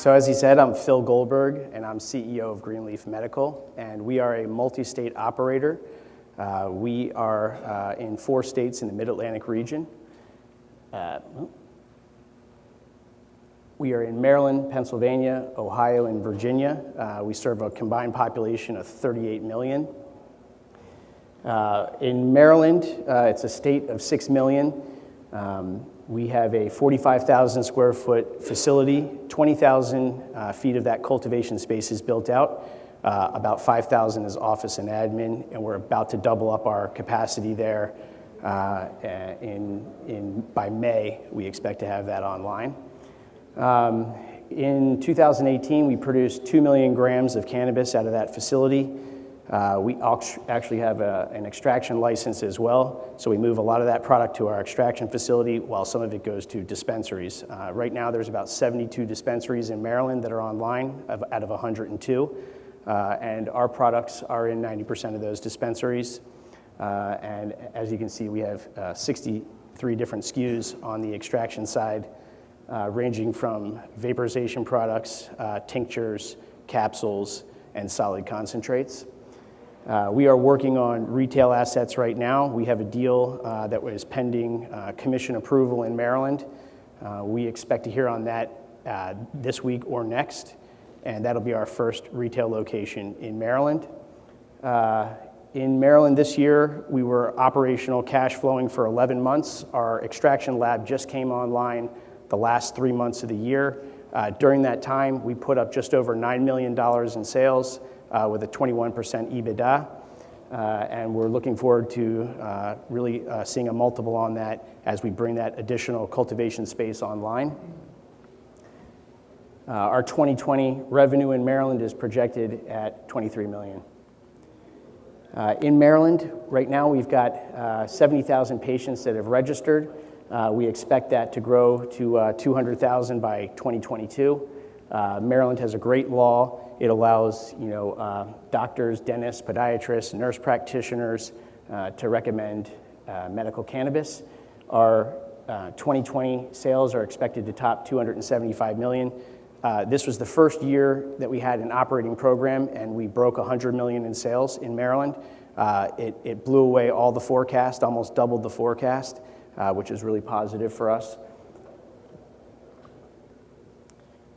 So as he said, I'm Phil Goldberg, and I'm CEO of Greenleaf Medical, and we are a multi-state operator. We are in 4 states in the Mid-Atlantic region. We are in Maryland, Pennsylvania, Ohio, and Virginia. We serve a combined population of 38 million. In Maryland, it's a state of 6 million. We have a 45,000 square foot facility. 20,000 feet of that cultivation space is built out. About 5,000 is office and admin, and we're about to double up our capacity there. By May, we expect to have that online. In 2018, we produced 2 million grams of cannabis out of that facility. We actually have an extraction license as well, so we move a lot of that product to our extraction facility while some of it goes to dispensaries. Right now there's about 72 dispensaries in Maryland that are online out of 102, and our products are in 90% of those dispensaries. And as you can see, we have 63 different SKUs on the extraction side, ranging from vaporization products, tinctures, capsules, and solid concentrates. We are working on retail assets right now. We have a deal that was pending commission approval in Maryland. We expect to hear on that this week or next, and that'll be our first retail location in Maryland. In Maryland this year, we were operational cash flowing for 11 months. Our extraction lab just came online the last 3 months of the year. During that time, we put up just over $9 million in sales with a 21% EBITDA, and we're looking forward to really seeing a multiple on that as we bring that additional cultivation space online. Our 2020 revenue in Maryland is projected at $23 million. In Maryland, right now we've got 70,000 patients that have registered. We expect that to grow to 200,000 by 2022. Maryland has a great law. It allows doctors, dentists, podiatrists, nurse practitioners to recommend medical cannabis. Our 2020 sales are expected to top $275 million. This was the first year that we had an operating program, and we broke $100 million in sales in Maryland. It blew away all the forecast, almost doubled the forecast, which is really positive for us.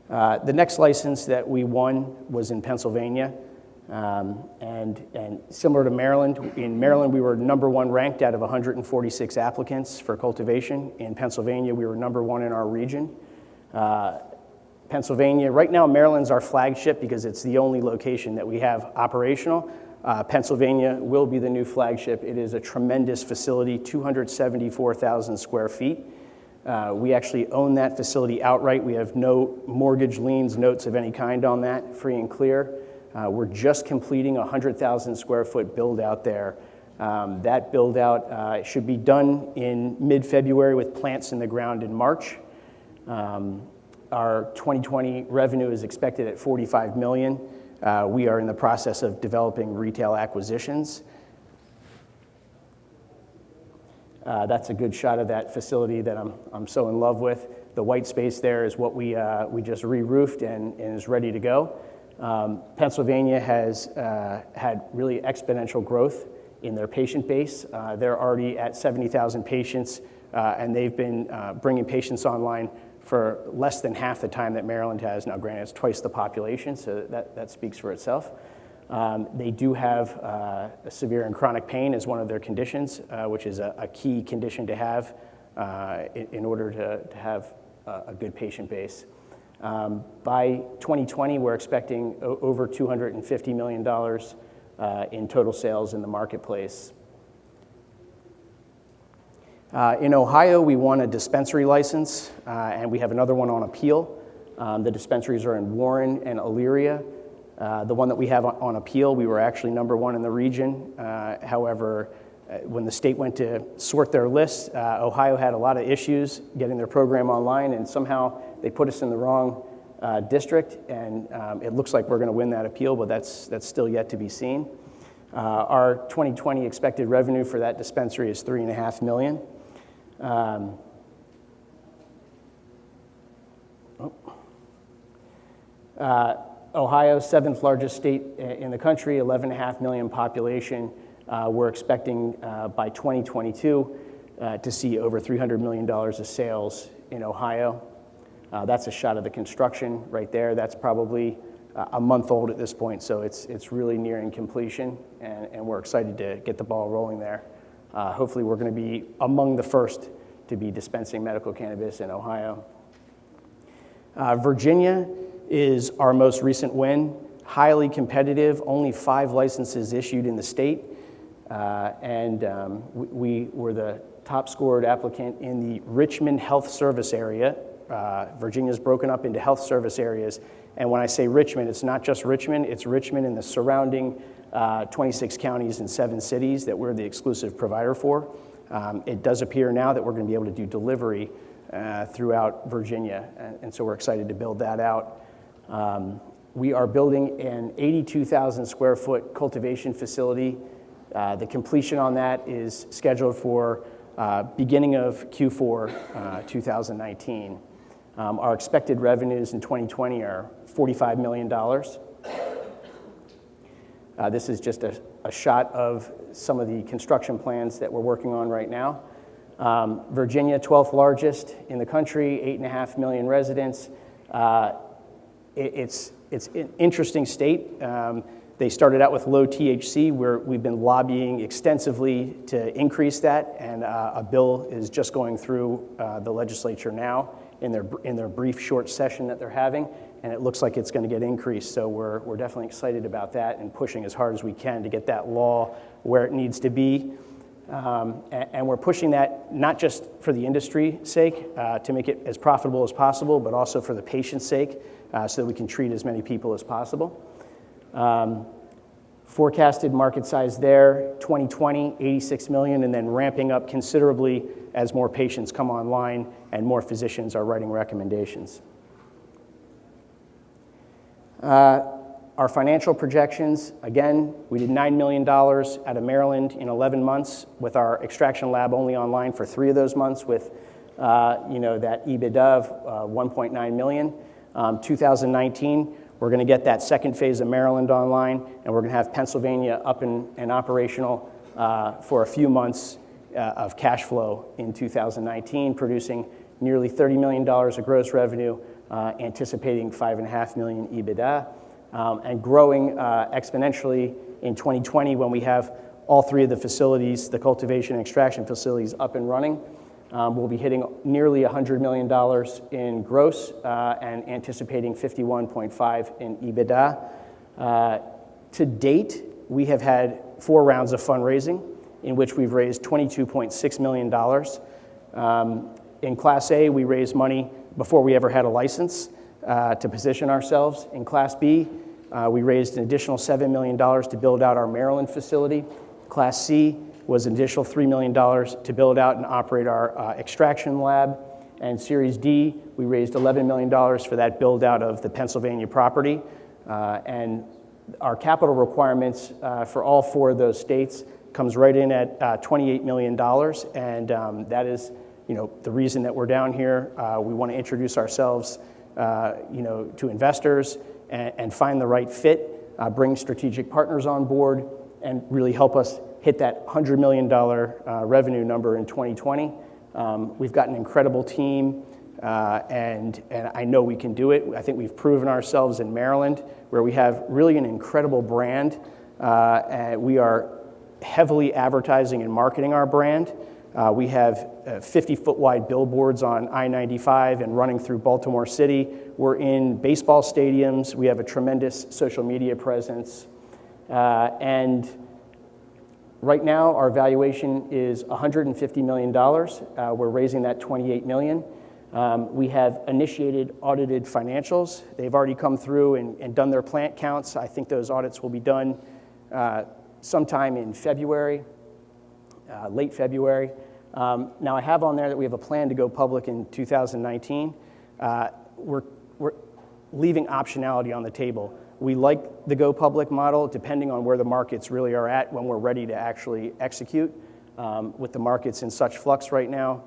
The next license that we won was in Pennsylvania, and similar to Maryland, in Maryland we were #1 ranked out of 146 applicants for cultivation. In Pennsylvania, we were #1 in our region. Pennsylvania, right now Maryland's our flagship because it's the only location that we have operational. Pennsylvania will be the new flagship. It is a tremendous facility, 274,000 square feet. We actually own that facility outright. We have no mortgage, liens, notes of any kind on that, free and clear. We're just completing a 100,000 square foot build out there. That build out should be done in mid-February with plants in the ground in March. Our 2020 revenue is expected at $45 million. We are in the process of developing retail acquisitions. That's a good shot of that facility that I'm so in love with. The white space there is what we just re-roofed and is ready to go. Pennsylvania has had really exponential growth in their patient base. They're already at 70,000 patients, and they've been bringing patients online for less than half the time that Maryland has. Now, granted, it's twice the population, so that speaks for itself. They do have severe and chronic pain as one of their conditions, which is a key condition to have in order to have a good patient base. By 2020, we're expecting over $250 million in total sales in the marketplace. In Ohio, we won a dispensary license, and we have another one on appeal. The dispensaries are in Warren and Elyria. The one that we have on appeal, we were actually #1 in the region. However, when the state went to sort their list, Ohio had a lot of issues getting their program online, and somehow they put us in the wrong district, and it looks like we're going to win that appeal, but that's still yet to be seen. Our 2020 expected revenue for that dispensary is $3.5 million. Ohio, 7th largest state in the country, 11.5 million population. We're expecting by 2022 to see over $300 million of sales in Ohio. That's a shot of the construction right there. That's probably a month old at this point, so it's really nearing completion, and we're excited to get the ball rolling there. Hopefully we're going to be among the first to be dispensing medical cannabis in Ohio. Virginia is our most recent win, highly competitive, only 5 licenses issued in the state, we were the top scored applicant in the Richmond Health Service area. Virginia's broken up into health service areas, and when I say Richmond, it's not just Richmond, it's Richmond and the surrounding 26 counties and 7 cities that we're the exclusive provider for. It does appear now that we're going to be able to do delivery throughout Virginia, and so we're excited to build that out. We are building an 82,000 square foot cultivation facility. The completion on that is scheduled for beginning of Q4 2019. Our expected revenues in 2020 are $45 million. This is just a shot of some of the construction plans that we're working on right now. Virginia, 12th largest in the country, 8.5 million residents. It's an interesting state. They started out with low THC, where we've been lobbying extensively to increase that, and a bill is just going through the legislature now in their brief short session that they're having, and it looks like it's going to get increased. So we're definitely excited about that and pushing as hard as we can to get that law where it needs to be. And we're pushing that not just for the industry's sake, to make it as profitable as possible, but also for the patient's sake, so that we can treat as many people as possible. Forecasted market size there, 2020, 86 million, and then ramping up considerably as more patients come online and more physicians are writing recommendations. Our financial projections, again, we did $9 million out of Maryland in 11 months with our extraction lab only online for 3 of those months with that EBITDA of 1.9 million. 2019, we're going to get that second phase of Maryland online, and we're going to have Pennsylvania up and operational for a few months of cash flow in 2019, producing nearly $30 million of gross revenue, anticipating 5.5 million EBITDA, and growing exponentially in 2020 when we have all 3 of the facilities, the cultivation and extraction facilities, up and running. We'll be hitting nearly $100 million in gross and anticipating 51.5 in EBITDA. To date, we have had 4 rounds of fundraising in which we've raised $22.6 million. In Class A, we raised money before we ever had a license to position ourselves. In Class B, we raised an additional $7 million to build out our Maryland facility. Class C was an additional $3 million to build out and operate our extraction lab. And Series D, we raised $11 million for that build out of the Pennsylvania property. And our capital requirements for all 4 of those states comes right in at $28 million. And that is the reason that we're down here. We want to introduce ourselves to investors and find the right fit, bring strategic partners on board, and really help us hit that $100 million revenue number in 2020. We've got an incredible team, and I know we can do it. I think we've proven ourselves in Maryland, where we have really an incredible brand. And we are heavily advertising and marketing our brand. We have 50-foot wide billboards on I-95 and running through Baltimore City. We're in baseball stadiums. We have a tremendous social media presence. And right now, our valuation is $150 million. We're raising that $28 million. We have initiated audited financials. They've already come through and done their plant counts. I think those audits will be done sometime in February, late February. Now, I have on there that we have a plan to go public in 2019. We're leaving optionality on the table. We like the go public model, depending on where the markets really are at when we're ready to actually execute. With the markets in such flux right now,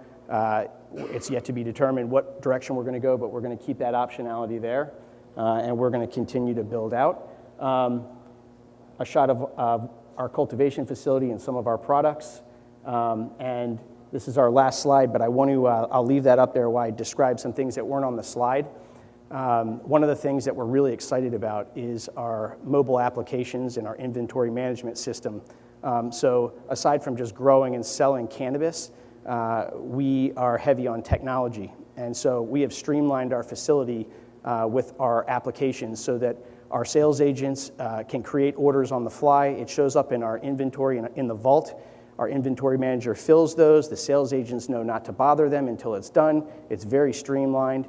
it's yet to be determined what direction we're going to go, but we're going to keep that optionality there. and we're going to continue to build out. A shot of our cultivation facility and some of our products. And this is our last slide, but I'll leave that up there while I describe some things that weren't on the slide. One of the things that we're really excited about is our mobile applications and our inventory management system. So aside from just growing and selling cannabis, we are heavy on technology. And so we have streamlined our facility with our applications so that our sales agents can create orders on the fly. It shows up in our inventory in the vault. Our inventory manager fills those. The sales agents know not to bother them until it's done. It's very streamlined.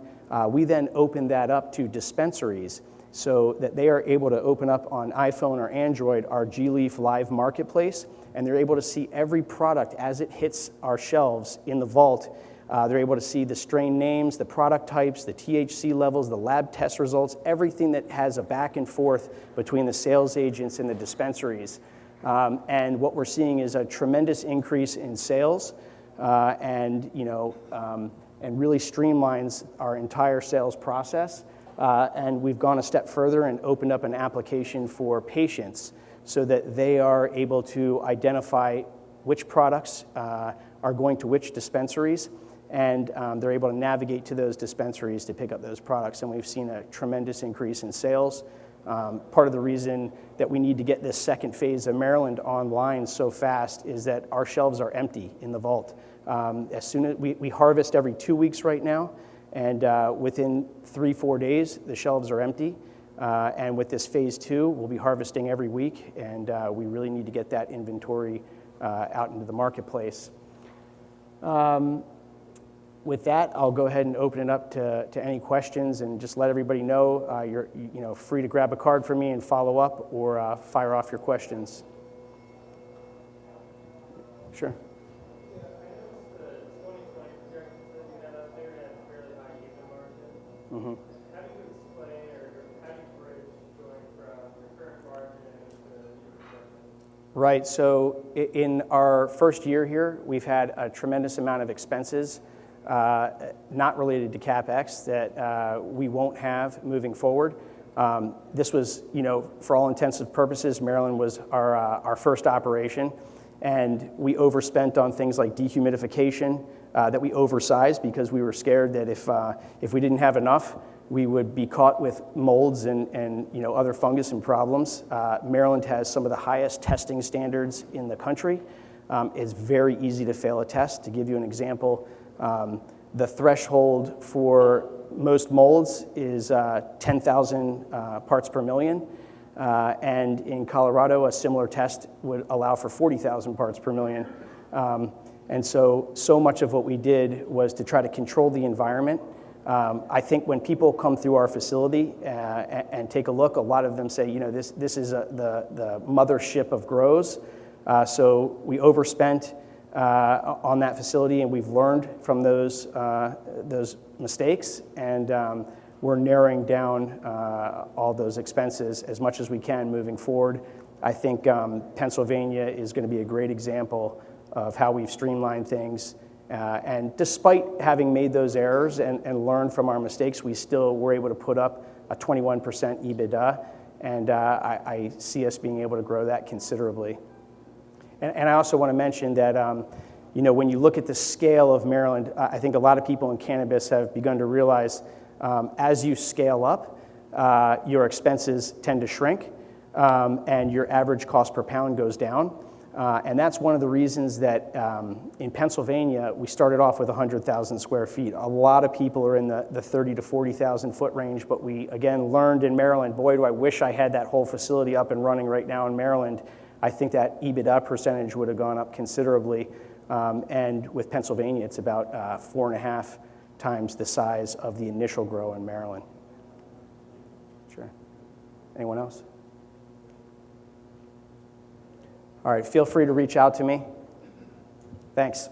We then open that up to dispensaries so that they are able to open up on iPhone or Android our G-Leaf Live Marketplace, and they're able to see every product as it hits our shelves in the vault. They're able to see the strain names, the product types, the THC levels, the lab test results, everything that has a back and forth between the sales agents and the dispensaries. And what we're seeing is a tremendous increase in sales, and really streamlines our entire sales process. And we've gone a step further and opened up an application for patients so that they are able to identify which products are going to which dispensaries, and they're able to navigate to those dispensaries to pick up those products. And we've seen a tremendous increase in sales. Part of the reason that we need to get this second phase of Maryland online so fast is that our shelves are empty in the vault. As soon as we harvest every 2 weeks right now, and within 3-4 days, the shelves are empty. And with this phase 2, we'll be harvesting every week, and we really need to get that inventory out into the marketplace. With that, I'll go ahead and open it up to any questions, and just let everybody know you're free to grab a card from me and follow up, or fire off your questions. Sure. Yeah, I noticed the 2020 projections that you had up there had a fairly high EBITDA margin. Mm-hmm. How do you explain, or how do you bridge going from your current margin to your projections? Right, so in our first year here, we've had a tremendous amount of expenses not related to CapEx that we won't have moving forward. This was, for all intents and purposes, Maryland was our first operation, and we overspent on things like dehumidification that we oversized because we were scared that if we didn't have enough, we would be caught with molds and other fungus and problems. Maryland has some of the highest testing standards in the country. It's very easy to fail a test. To give you an example, the threshold for most molds is 10,000 parts per million. And in Colorado, a similar test would allow for 40,000 parts per million. And so much of what we did was to try to control the environment. I think when people come through our facility and take a look, a lot of them say, this is the mothership of grows. So we overspent on that facility, and we've learned from those mistakes, and we're narrowing down all those expenses as much as we can moving forward. I think Pennsylvania is going to be a great example of how we've streamlined things. And despite having made those errors and learned from our mistakes, we still were able to put up a 21% EBITDA, and I see us being able to grow that considerably. And I also want to mention that when you look at the scale of Maryland, I think a lot of people in cannabis have begun to realize as you scale up, your expenses tend to shrink, and your average cost per pound goes down. And that's one of the reasons that in Pennsylvania, we started off with 100,000 square feet. A lot of people are in the 30 to 40,000 foot range, but we, again, learned in Maryland, boy, do I wish I had that whole facility up and running right now in Maryland. I think that EBITDA percentage would have gone up considerably. And with Pennsylvania, it's about 4.5 times the size of the initial grow in Maryland. Sure. Anyone else? All right, feel free to reach out to me. Thanks.